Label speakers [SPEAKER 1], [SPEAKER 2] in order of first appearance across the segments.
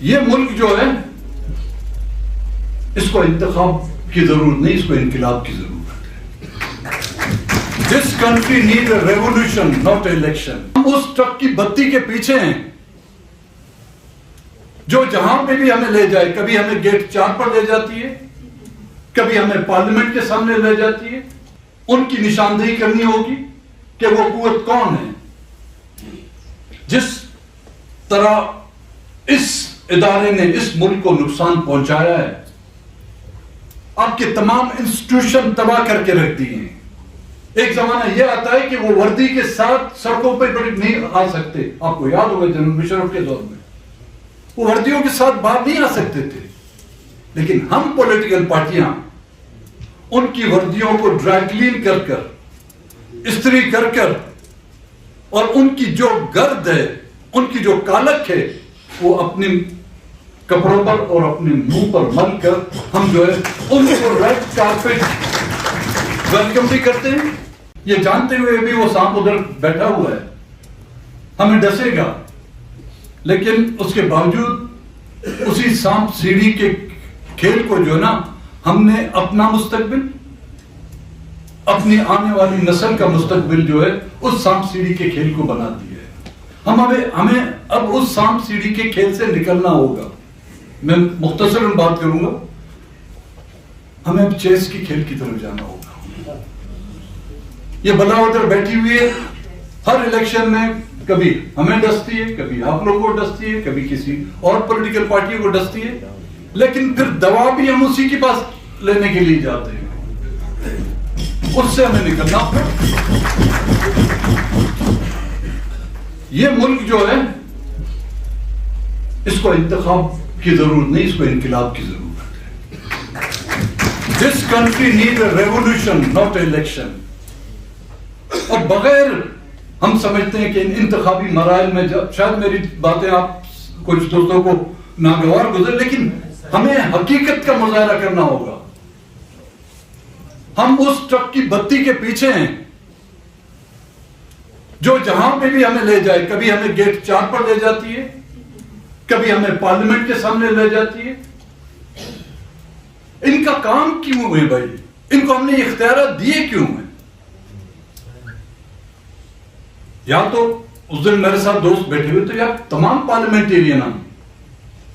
[SPEAKER 1] یہ ملک جو ہے اس کو انتخاب کی ضرورت نہیں، اس کو انقلاب کی ضرورت ہے. This country needs a revolution, not election. ہم اس ٹرک کی بتی کے پیچھے ہیں جو جہاں پہ بھی ہمیں لے جائے. کبھی ہمیں گیٹ 4 پر لے جاتی ہے، کبھی ہمیں پارلیمنٹ کے سامنے لے جاتی ہے. ان کی نشاندہی کرنی ہوگی کہ وہ قوت کون ہے. جس طرح اس ادارے نے اس ملک کو نقصان پہنچایا ہے، آپ کے تمام انسٹیٹیوشن تباہ کر کے رکھ دیے ہیں. ایک زمانہ یہ آتا ہے کہ وہ وردی کے ساتھ سڑکوں پہ نہیں آ سکتے. آپ کو یاد ہوگا جنرل مشرف کے دور میں وہ وردیوں کے ساتھ باہر نہیں آ سکتے تھے. لیکن ہم پولیٹیکل پارٹیاں ان کی وردیوں کو ڈرائی کلین کر کر، استری کر کر، اور ان کی جو گرد ہے، ان کی جو کالک ہے، وہ اپنے کپڑوں پر اور اپنے منہ پر مل کر ہم جو ہے ان کو ریڈ کارپیٹ ویلکم بھی کرتے ہیں. یہ جانتے ہوئے بھی وہ سانپ ادھر بیٹھا ہوا ہے، ہمیں ڈسے گا. لیکن اس کے باوجود اسی سانپ سیڑھی کے کھیل کو جو ہے نا، ہم نے اپنا مستقبل، اپنی آنے والی نسل کا مستقبل جو ہے اس سانپ سیڑھی کے کھیل کو بنا دیا ہے. ہمیں اب اس سانپ سیڑھی کے کھیل سے نکلنا ہوگا. میں مختصر بات کروں گا. ہمیں اب چیس کی کھیل کی طرف جانا ہوگا. یہ بلا ادھر بیٹھی ہوئی ہے، ہر الیکشن میں کبھی ہمیں ڈستی ہے، کبھی آپ لوگوں کو ڈستی ہے، کبھی کسی اور پولیٹیکل پارٹیوں کو ڈستی ہے. لیکن پھر دوا بھی ہم اسی کے پاس لینے کے لیے جاتے ہیں. اس سے ہمیں نکلنا. یہ ملک جو ہے اس کو انتخاب کی ضرورت نہیں، اس کو انقلاب کی ضرورت ہے. This country needs a revolution, not election. اور بغیر ہم سمجھتے ہیں کہ انتخابی مراحل میں شاید میری باتیں آپ کچھ دوستوں کو ناگوار گزر، لیکن ہمیں حقیقت کا مظاہرہ کرنا ہوگا. ہم اس ٹرک کی بتی کے پیچھے ہیں جو جہاں پہ بھی ہمیں لے جائے. کبھی ہمیں گیٹ 4 پر لے جاتی ہے، کبھی ہمیں پارلیمنٹ کے سامنے لے جاتی ہے. ان کا کام کیوں ہے بھائی؟ ان کو ہم نے اختیارات دیے کیوں ہیں؟ یا تو اس دن میرے ساتھ دوست بیٹھے ہوئے تو یا تمام پارلیمنٹیرین،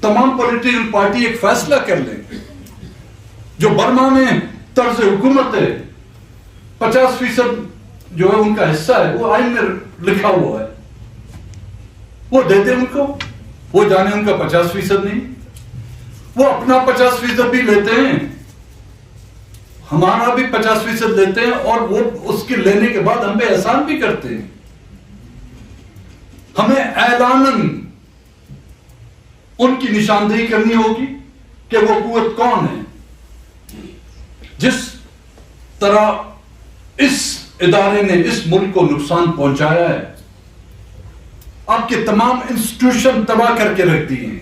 [SPEAKER 1] تمام پولیٹیکل پارٹی ایک فیصلہ کر لیں. جو برما میں طرز حکومت ہے، 50% جو ہے ان کا حصہ ہے، وہ آئین میں لکھا ہوا ہے، وہ دے دیں ان کو. وہ جانے ان کا 50% نہیں، وہ اپنا 50% بھی لیتے ہیں، ہمارا بھی 50% لیتے ہیں، اور وہ اس کے لینے کے بعد ہم پہ احسان بھی کرتے ہیں. ہمیں اعلاناً ان کی نشاندہی کرنی ہوگی کہ وہ قوت کون ہے. جس طرح اس ادارے نے اس ملک کو نقصان پہنچایا ہے، آپ کے تمام انسٹیٹیوشن تباہ کر کے رکھ دیے ہیں.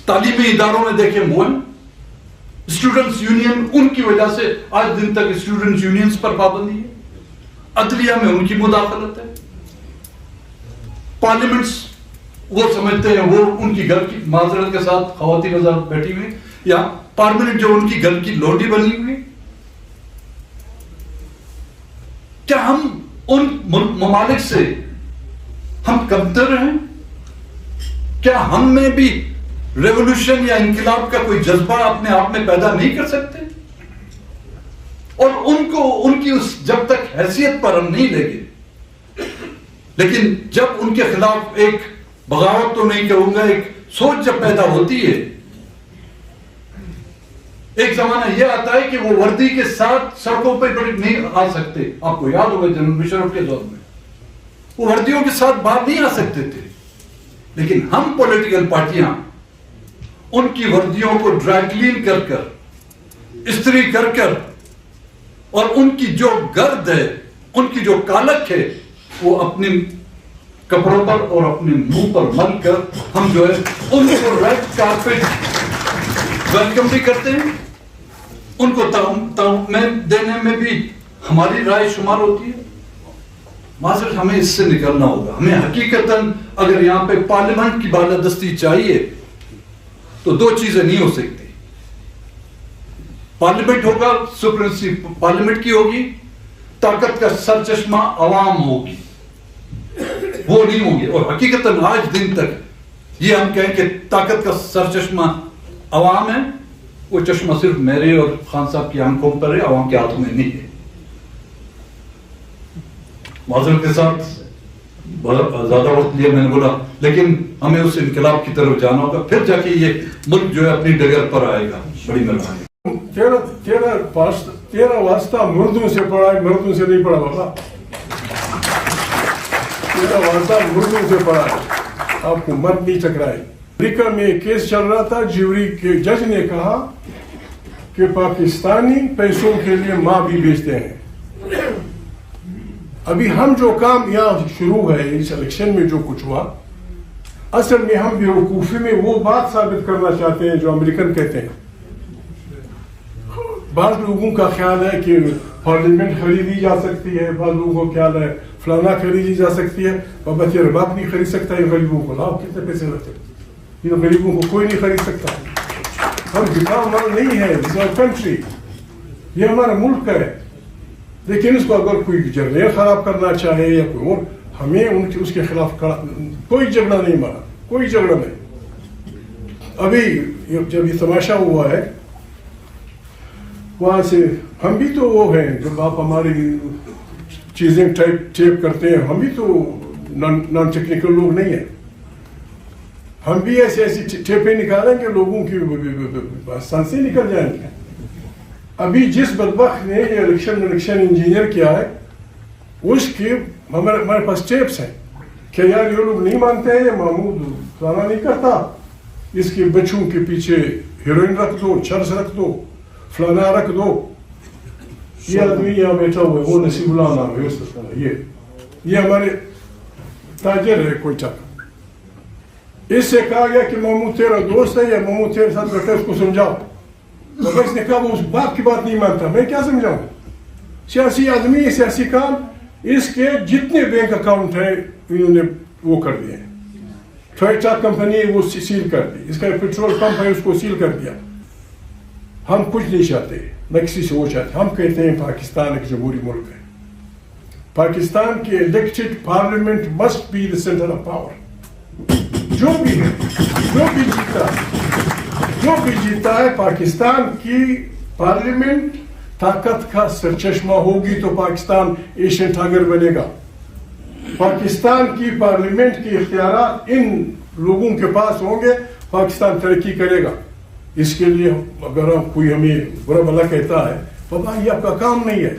[SPEAKER 1] تعلیمی اداروں میں دیکھیں مول اسٹوڈنٹس یونین، ان کی وجہ سے آج دن تک اسٹوڈنٹس یونینز پر پابندی ہے. عدلیہ میں ان کی مداخلت ہے. پارلیمنٹس وہ سمجھتے ہیں وہ ان کی گھر کی، معذرت کے ساتھ خواتین حضرات بیٹھی ہوئی، یا پارلیمنٹ جو ان کی گھر کی لوڈی بنی ہوئی. کیا ہم ان ممالک سے ہم کمتر ہیں؟ کیا ہم میں بھی ریولوشن یا انقلاب کا کوئی جذبہ اپنے آپ میں پیدا نہیں کر سکتے؟ اور ان کی اس جب تک حیثیت پر ہم نہیں لیں گے، لیکن جب ان کے خلاف ایک بغاوت تو نہیں کہوں گا، ایک سوچ جب پیدا ہوتی ہے. ایک زمانہ یہ آتا ہے کہ وہ وردی کے ساتھ سڑکوں پہ نہیں آ سکتے. آپ کو یاد ہوگا جنرل مشرف کے دور میں وہ وردیوں کے ساتھ باہر نہیں آ سکتے تھے. لیکن ہم پولیٹیکل پارٹیاں ان کی وردیوں کو ڈرائی کلین کر کر، استری کر کر، اور ان کی جو گرد ہے، ان کی جو کالک ہے، وہ اپنے کپڑوں پر اور اپنے منہ پر مل کر ہم جو ہے ان کو ریڈ کارپیٹ ویلکم بھی کرتے ہیں. ان کو تعمیت دینے میں بھی ہماری رائے شمار ہوتی ہے. معذرت، ہمیں اس سے نکلنا ہوگا. ہمیں حقیقتاً اگر یہاں پہ پارلیمنٹ کی بالادستی چاہیے تو دو چیزیں نہیں ہو سکتی. پارلیمنٹ ہوگا, سپریمیسی پارلیمنٹ کی ہوگی, طاقت کا سرچشمہ عوام ہوگی, وہ نہیں ہوگی. اور حقیقتاً آج دن تک یہ ہم کہیں کہ طاقت کا سرچشمہ عوام ہے, وہ چشمہ صرف میرے اور خان صاحب کی آنکھوں پر ہے, عوام کے ہاتھوں میں نہیں ہے. معذرت کے ساتھ زیادہ وقت لیا میں نے بولا, لیکن ہمیں اس انقلاب کی طرف جانا ہوگا, پھر جا کے یہ ملک جو ہے اپنی ڈگر پر آئے گا. بڑی مہربانی.
[SPEAKER 2] تیرا واسطہ مردوں سے پڑھا ہے, مردوں سے نہیں پڑھا بابا. تیرا واسطہ مردوں سے پڑھا ہے, آپ کو مرد نہیں ٹکرائے. امریکہ میں ایک کیس چل رہا تھا, جیوری کے جج نے کہا کہ پاکستانی پیسوں کے لیے ماں بھی بیچتے ہیں. ابھی ہم جو کام یہاں شروع ہے اس الیکشن میں جو کچھ ہوا, اصل میں ہم بیوقوفی میں وہ بات ثابت کرنا چاہتے ہیں جو امریکن کہتے ہیں. بعض لوگوں کا خیال ہے کہ پارلیمنٹ خریدی جا سکتی ہے, بعض لوگوں کا خیال ہے فلانا خریدی جا سکتی ہے. بابا تیرا باپ نہیں خرید سکتا, یہ غریبوں کو لاؤ, کتنے پیسے لگتے, یہ غریبوں کو کوئی نہیں خرید سکتا. ہم بکا ہمارا نہیں ہے, دس آور کنٹری, یہ ہمارا ملک ہے. لیکن اس کو اگر کوئی جرنیل خراب کرنا چاہے یا کوئی اور, ہمیں اس کے خلاف کوئی جھگڑا نہیں مانا, کوئی جھگڑا نہیں. ابھی جب یہ تماشا ہوا ہے وہاں سے ہم بھی تو وہ ہیں, جب آپ ہماری چیزیں ٹیپ کرتے ہیں, ہم بھی تو نان ٹیکنیکل لوگ نہیں ہیں. ہم بھی ایسی ٹیپیں نکالیں گے, لوگوں کی سانسیں نکل جائیں گے. ابھی جس بدبخت نے یہ الیکشن انجینئر کیا ہے, اس کی ہمارے پاس ٹیپس ہیں کہ یار یہ لوگ نہیں مانتے ہیں, یہ محمود فلانا نہیں کرتا, اس کے بچوں کے پیچھے ہیروئن رکھ دو, چرس رکھ دو, فلانا رکھ دو. یہ آدمی یہاں بیٹھا ہوا ہے, وہ نصیب اللہ نام ہے, یہ ہمارے تاجر ہے کوئٹہ. اس سے کہا گیا کہ محمود تیرا دوست ہے, یا محمود تیرے ساتھ بیٹھا, اس کو سمجھاؤ. اس نے کہا وہ اس باپ کی بات نہیں مانتا, میں کیا سمجھاؤں. سیاسی آدمی, سیاسی کام, اس کے جتنے بینک اکاؤنٹ ہیں انہوں نے وہ کر دیے. ٹوئٹا کمپنی وہ سیل کر دی, اس کا پیٹرول پمپ ہے اس کو سیل کر دیا. ہم کچھ نہیں چاہتے, نہ کسی سے وہ چاہتے. ہم کہتے ہیں پاکستان ایک جمہوری ملک ہے. پاکستان کی elected parliament must be the centre of power. جو بھی ہے, جو بھی جیتا ہے, پاکستان کی پارلیمنٹ طاقت کا سرچشمہ ہوگی تو پاکستان ایشین ٹائگر بنے گا. پاکستان کی پارلیمنٹ کے اختیارات ان لوگوں کے پاس ہوں گے, پاکستان ترقی کرے گا. اس کے لیے اگر کوئی ہمیں برا بھلا کہتا ہے, بابا یہ آپ کا کام نہیں ہے,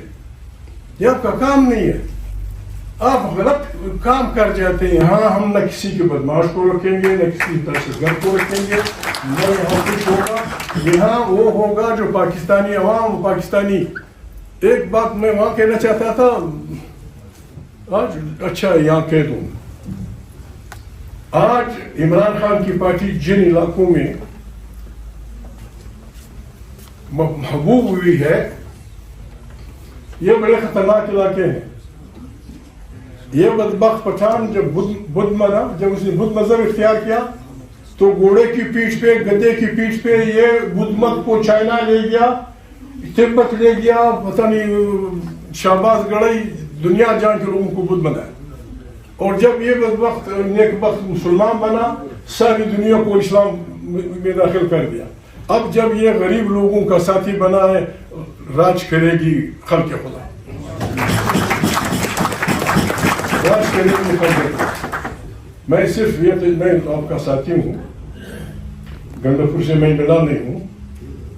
[SPEAKER 2] یہ آپ کا کام نہیں ہے, آپ غلط کام کر جاتے ہیں. ہاں ہم نہ کسی کے بدماش کو رکھیں گے, نہ کسی دہشت گرد کو رکھیں گے, نہ یہاں کچھ ہوگا. یہاں وہ ہوگا جو پاکستانی عوام, پاکستانی. ایک بات میں وہاں کہنا چاہتا تھا, آج اچھا یہاں کہہ دوں, آج عمران خان کی پارٹی جن علاقوں میں محبوب ہوئی ہے, یہ بڑے خطرناک علاقے ہیں. یہ بدبخت پٹھان جب جب اس نے بدھ مذہب اختیار کیا تو گھوڑے کی پیٹھ پہ, گدے کی پیٹھ پہ یہ بدھ مت کو چائنا لے گیا, تبت لے گیا, پتہ نہیں شہباز گڑھئی, دنیا جان کے لوگوں کو بدھ بنایا. اور جب یہ بدبخت نیک بخت مسلمان بنا, ساری دنیا کو اسلام میں داخل کر دیا. اب جب یہ غریب لوگوں کا ساتھی بنا ہے, راج کرے گی خلق خدا, راج کرے گی خلق خدا. میں صرف میں آپ کا ساتھی ہوں, گنڈپور سے میں ملا نہیں ہوں.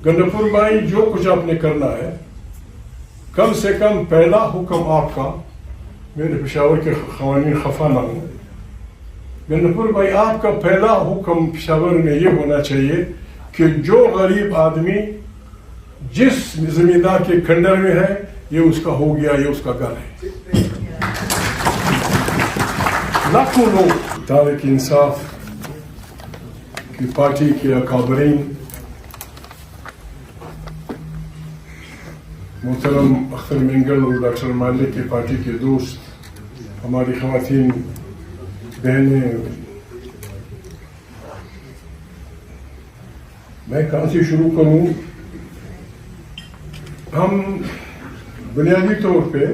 [SPEAKER 2] گنڈپور بھائی جو کچھ آپ نے کرنا ہے, کم سے کم پہلا حکم آپ کا, میرے پشاور کے قوانین خفا نہ ہوں, گنڈپور بھائی آپ کا پہلا حکم پشاور میں یہ ہونا چاہیے کہ جو غریب آدمی جس زمیندار کے کھنڈر میں ہے, یہ اس کا ہو گیا, یہ اس کا گھر ہے. لاکھوں لوگ تحریک انصاف کی پارٹی کے اکابرین, محترم اختر مینگل اور ڈاکٹر مالک کی پارٹی کے دوست, ہماری خواتین بہنیں, میں کہاں سے شروع کروں؟ ہم بنیادی طور پہ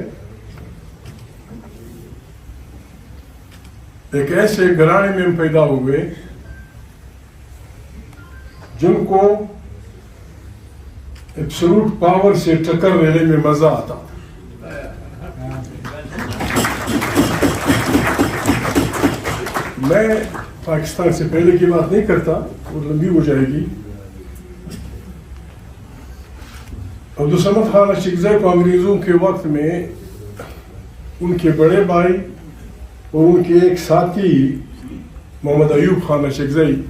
[SPEAKER 2] ایک ایسے گھرانے میں ہم پیدا ہوئے جن کو ایبسولوٹ پاور سے ٹکر لینے میں مزہ آتا. میں پاکستان سے پہلے کی بات نہیں کرتا، وہ لمبی ہو جائے گی. عبدالصمد خان اشکزئی کو انگریزوں کے وقت میں ان کے بڑے بھائی اور ان کے ایک ساتھی محمد ایوب خان اشکزئی